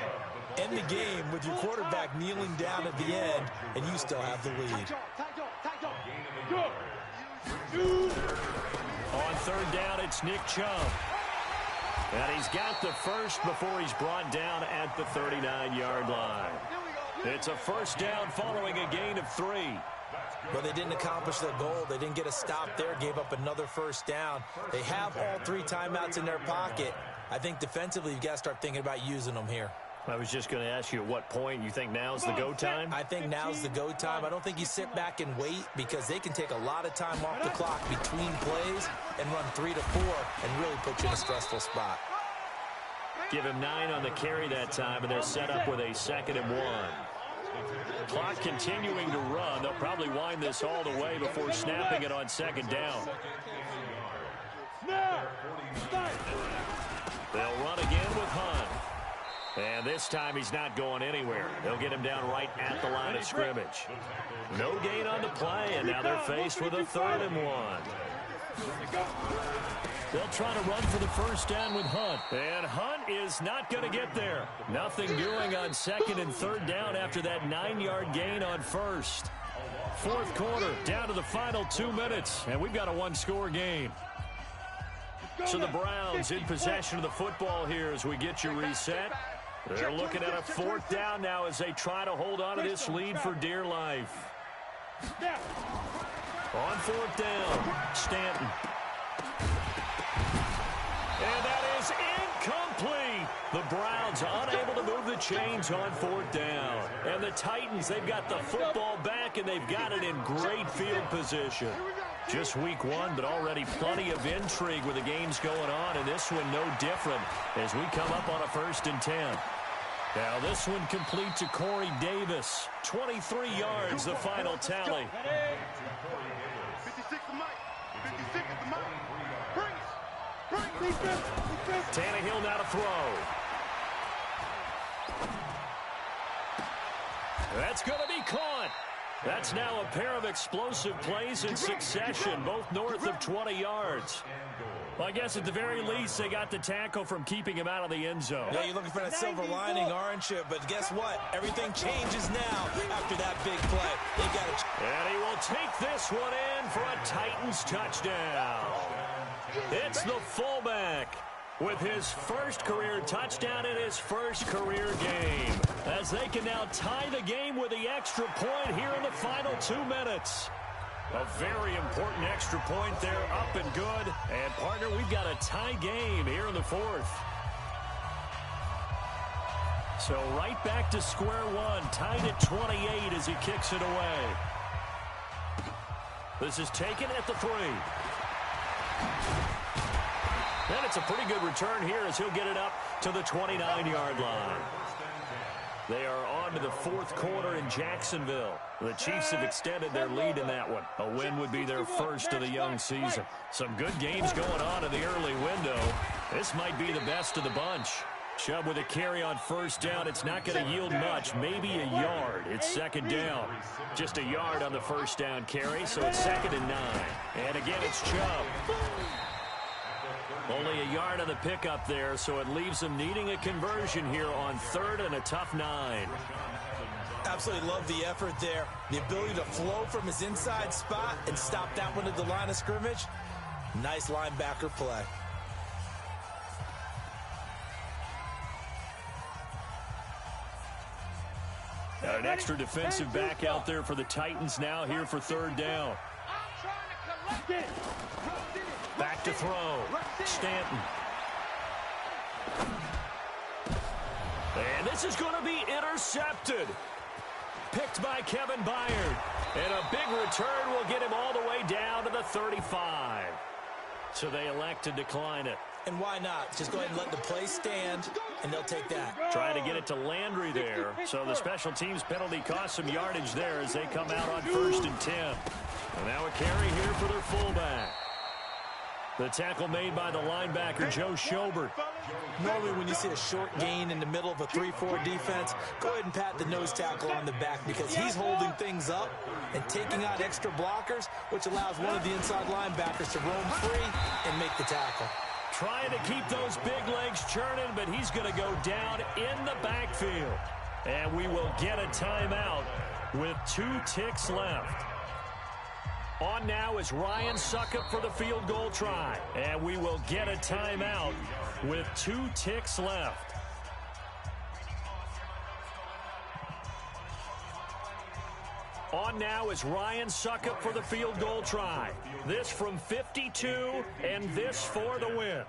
Speaker 8: end the game with your quarterback kneeling down at the end, and you still have the lead.
Speaker 5: On 3rd down, it's Nick Chubb. And he's got the first before he's brought down at the 39-yard line. It's a 1st down following a gain of 3.
Speaker 8: But they didn't accomplish their goal. They didn't get a stop there, gave up another 1st down. They have all 3 timeouts in their pocket. I think defensively you've got to start thinking about using them here.
Speaker 5: I was just going to ask you at what point you think now's the go time?
Speaker 8: I think now's the go time. I don't think you sit back and wait because they can take a lot of time off the clock between plays and run 3 to 4 and really put you in a stressful spot.
Speaker 5: Give him 9 on the carry that time, and they're set up with a 2nd and 1. Clock continuing to run. They'll probably wind this all the way before snapping it on 2nd down. They'll run again with Hunt. And this time he's not going anywhere. They'll get him down right at the line of scrimmage. No gain on the play, and now they're faced with a 3rd and 1. They'll try to run for the 1st down with Hunt. And Hunt is not going to get there. Nothing doing on 2nd and 3rd down after that 9-yard gain on 1st. 4th quarter, down to the final 2 minutes, and we've got a 1-score game. So the Browns in possession of the football here as we get you reset. They're looking at a 4th down now as they try to hold on to this lead for dear life. On 4th down, Stanton. And that is incomplete. The Browns unable to move the chains on 4th down. And the Titans, they've got the football back, and they've got it in great field position. Just week 1, but already plenty of intrigue with the games going on, and this one no different as we come up on a 1st and 10. Now this one complete to Corey Davis. 23 yards, the final tally.
Speaker 6: 56 the mic. 56 is the mic. Bring it.
Speaker 5: Tannehill now to throw. That's going to be caught. That's now a pair of explosive plays in succession, both north of 20 yards. Well, I guess at the very least, they got the tackle from keeping him out of the end zone.
Speaker 8: Yeah, you're looking for that silver lining, aren't you? But guess what? Everything changes now after that big play. They got it.
Speaker 5: And he will take this one in for a Titans touchdown. It's the fullback with his first career touchdown in his first career game, as they can now tie the game with the extra point here in the final 2 minutes. A very important extra point there, up and good. And, partner, we've got a tie game here in the fourth. So right back to square one, tied at 28 as he kicks it away. This is taken at the 3. And it's a pretty good return here as he'll get it up to the 29-yard line. They are on to the fourth quarter in Jacksonville. The Chiefs have extended their lead in that one. A win would be their first of the young season. Some good games going on in the early window. This might be the best of the bunch. Chubb with a carry on first down. It's not going to yield much, maybe a yard. It's second down. Just a yard on the first down carry, so it's 2nd and 9. And again, it's Chubb. Only a yard on the pickup there, so it leaves him needing a conversion here on 3rd and a tough 9.
Speaker 8: Absolutely love the effort there. The ability to flow from his inside spot and stop that one at the line of scrimmage. Nice linebacker play.
Speaker 5: Got an extra defensive back out there for the Titans now here for 3rd down. Back to throw. Stanton. And this is going to be intercepted. Picked by Kevin Byard. And a big return will get him all the way down to the 35. So they elect to decline it.
Speaker 8: And why not? Just go ahead and let the play stand, and they'll take that.
Speaker 5: Trying to get it to Landry there. So the special teams penalty cost some yardage there as they come out on 1st and 10. And now a carry here for their fullback. The tackle made by the linebacker, Joe Schobert.
Speaker 8: Normally when you see a short gain in the middle of a 3-4 defense, go ahead and pat the nose tackle on the back because he's holding things up and taking out extra blockers, which allows one of the inside linebackers to roam free and make the tackle.
Speaker 5: Trying to keep those big legs churning, but he's going to go down in the backfield. And we will get a timeout with 2 ticks left. On now is Ryan Succop for the field goal try. And we will get a timeout with 2 ticks left. On now is Ryan Succop for the field goal try. This from 52 and this for the win.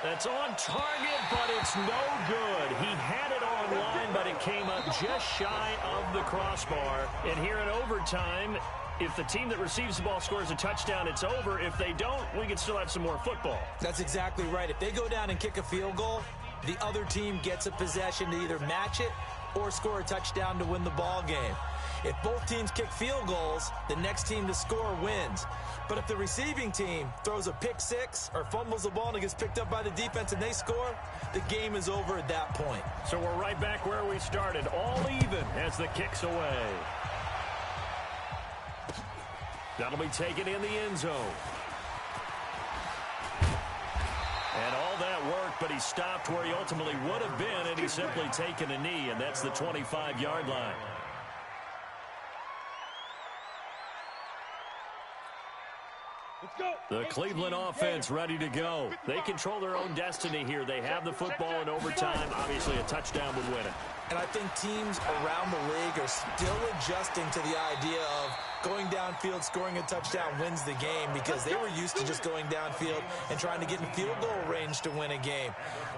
Speaker 5: That's on target, but it's no good. He had it on line, but it came up just shy of the crossbar. And here in overtime, if the team that receives the ball scores a touchdown, it's over. If they don't, we can still have some more football.
Speaker 8: That's exactly right. If they go down and kick a field goal, the other team gets a possession to either match it or score a touchdown to win the ball game. If both teams kick field goals, the next team to score wins. But if the receiving team throws a pick six or fumbles the ball and it gets picked up by the defense and they score, the game is over at that point.
Speaker 5: So we're right back where we started, all even as the kick's away. That'll be taken in the end zone. And all that worked, but he stopped where he ultimately would have been, and he's simply taken a knee, and that's the 25-yard line. The Cleveland offense ready to go. They control their own destiny here. They have the football in overtime. Obviously, a touchdown would win it.
Speaker 8: And I think teams around the league are still adjusting to the idea of going downfield, scoring a touchdown wins the game because they were used to just going downfield and trying to get in field goal range to win a game.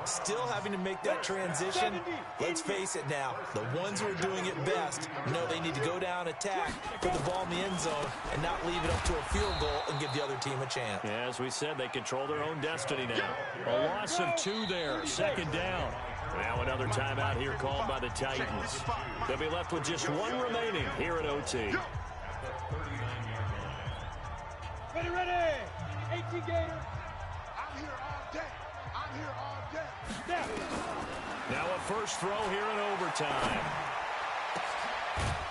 Speaker 8: Still having to make that transition. Let's face it now, the ones who are doing it best know they need to go down, attack, put the ball in the end zone, and not leave it up to a field goal and give the other team a chance.
Speaker 5: Yeah, as we said, they control their own destiny now. A loss of 2 there, second down. Now another timeout here called by the Titans. They'll be left with just one remaining here at OT.
Speaker 6: Ready, ready. 18 Gator.
Speaker 2: I'm here all day. I'm here all day.
Speaker 5: Now a first throw here in overtime.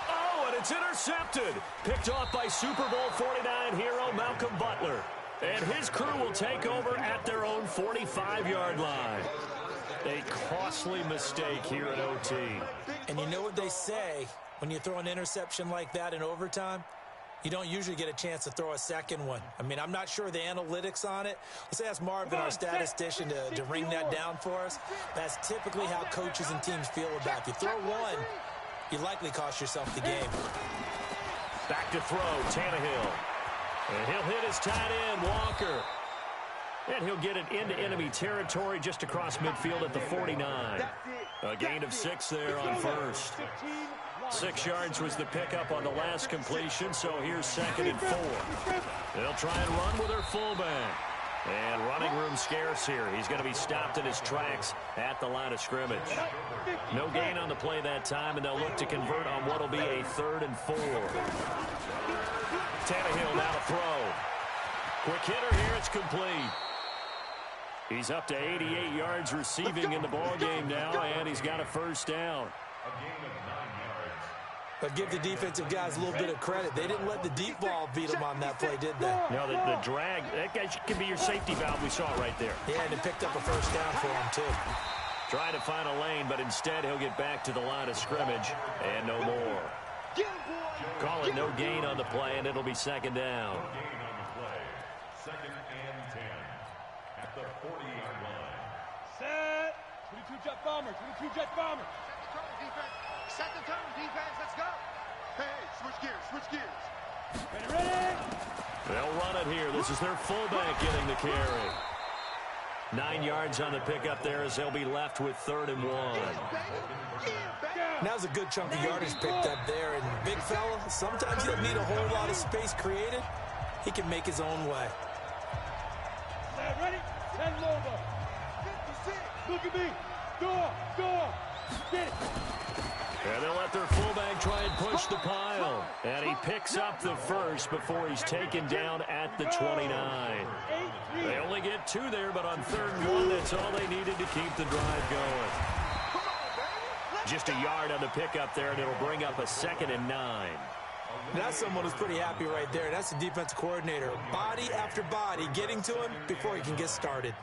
Speaker 5: Oh, and it's intercepted. Picked off by Super Bowl 49 hero Malcolm Butler. And his crew will take over at their own 45-yard line. A costly mistake here at OT.
Speaker 8: And you know what they say, when you throw an interception like that in overtime, you don't usually get a chance to throw a second one. I mean, I'm not sure the analytics on it. Let's ask Marvin, our statistician, to ring that down for us. That's typically how coaches and teams feel about it. If you throw one, you likely cost yourself the game.
Speaker 5: Back to throw, Tannehill. And he'll hit his tight end, Walker. And he'll get it into enemy territory just across midfield at the 49. A gain of 6 there on first. 6 yards was the pickup on the last completion, so here's 2nd and 4. They'll try and run with their fullback. And running room scarce here. He's going to be stopped in his tracks at the line of scrimmage. No gain on the play that time, and they'll look to convert on what will be a 3rd and 4. Tannehill now to throw. Quick hitter here, it's complete. He's up to 88 yards receiving in the ballgame now, and he's got a first down.
Speaker 8: But give the defensive guys a little bit of credit. They didn't let the deep ball beat them on that play, did they?
Speaker 5: No, the drag, that guy can be your safety valve. We saw it right there.
Speaker 8: Yeah, and it picked up a first down for him, too.
Speaker 5: Trying to find a lane, but instead he'll get back to the line of scrimmage, and no more. Call it no gain on the play, and it'll be 2nd down.
Speaker 6: Set. 22 jet bomber. 22 jet bomber.
Speaker 2: Set the tone, defense. Let's go. Hey, switch gears.
Speaker 6: Ready, ready.
Speaker 5: They'll run it here. This is their fullback getting the carry. 9 yards on the pickup there as they'll be left with 3rd and 1.
Speaker 8: Now's a good chunk of yardage picked up there. And big fella, sometimes you don't need a whole lot of space created. He can make his own way.
Speaker 6: Ready? 10 over. Look at me. Go. Get it.
Speaker 5: And they'll let their fullback try and push the pile. And he picks up the first before he's taken down at the 29. They only get 2 there, but on 3rd and 1, that's all they needed to keep the drive going. Just a yard on the pickup there, and it'll bring up a 2nd and 9.
Speaker 8: That's someone who's pretty happy right there. That's the defensive coordinator. Body after body getting to him before he can get started.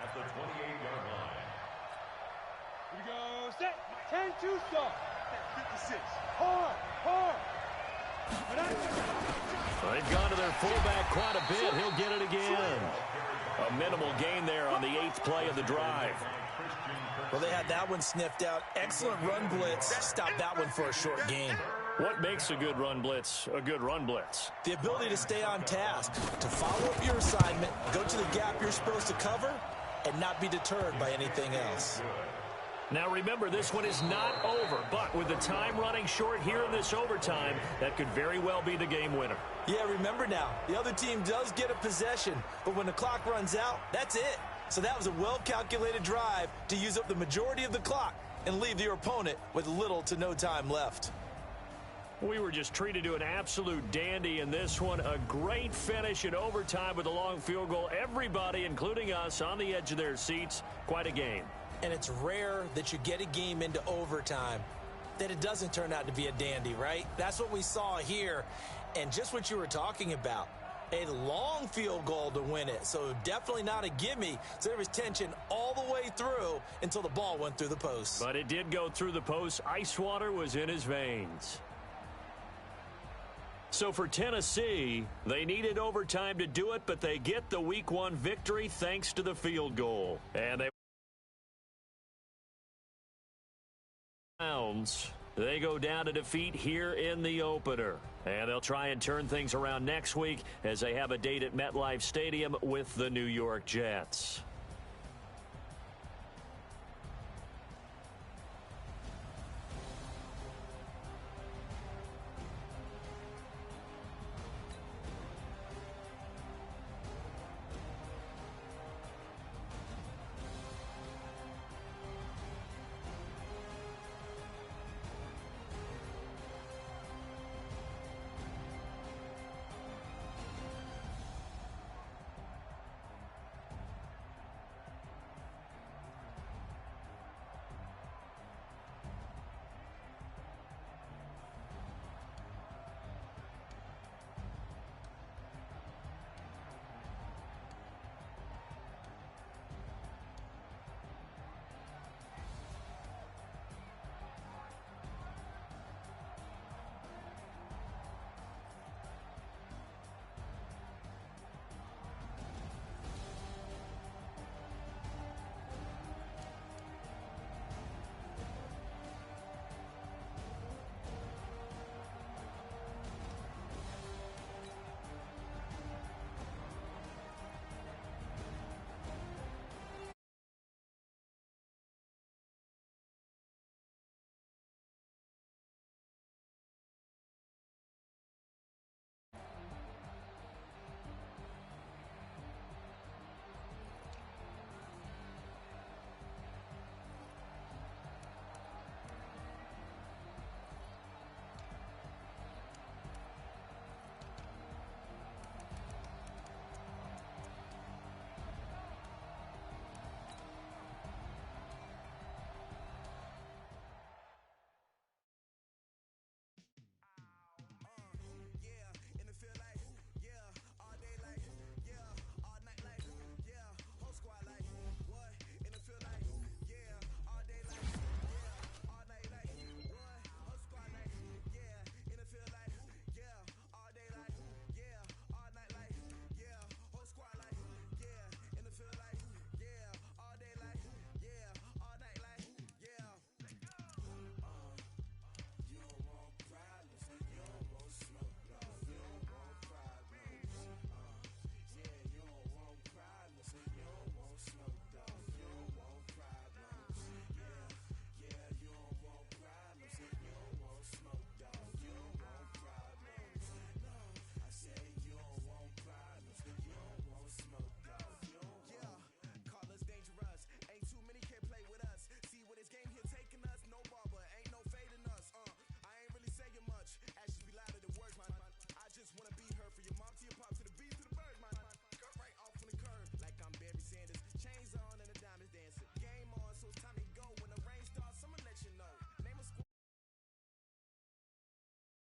Speaker 7: At the 28-yard line.
Speaker 6: Here we go. Set. 10-2 stop. 56. Hard.
Speaker 5: They've gone to their fullback quite a bit. He'll get it again. A minimal gain there on the 8th play of the drive.
Speaker 8: Well, they had that one sniffed out. Excellent run blitz. Stopped that one for a short gain.
Speaker 5: What makes a good run blitz a good run blitz?
Speaker 8: The ability to stay on task, to follow up your assignment, go to the gap you're supposed to cover, and not be deterred by anything else.
Speaker 5: Now remember, this one is not over, but with the time running short here in this overtime, that could very well be the game winner.
Speaker 8: Yeah, remember now, the other team does get a possession, but when the clock runs out, that's it. So that was a well-calculated drive to use up the majority of the clock and leave your opponent with little to no time left.
Speaker 5: We were just treated to an absolute dandy in this one. A great finish in overtime with a long field goal. Everybody, including us, on the edge of their seats. Quite a game.
Speaker 8: And it's rare that you get a game into overtime that it doesn't turn out to be a dandy, right? That's what we saw here. And just what you were talking about, a long field goal to win it. So definitely not a gimme. So there was tension all the way through until the ball went through the post.
Speaker 5: But it did go through the post. Ice water was in his veins. So for Tennessee, they needed overtime to do it, but they get the Week 1 victory thanks to the field goal. And they go down to defeat here in the opener. And they'll try and turn things around next week as they have a date at MetLife Stadium with the New York Jets.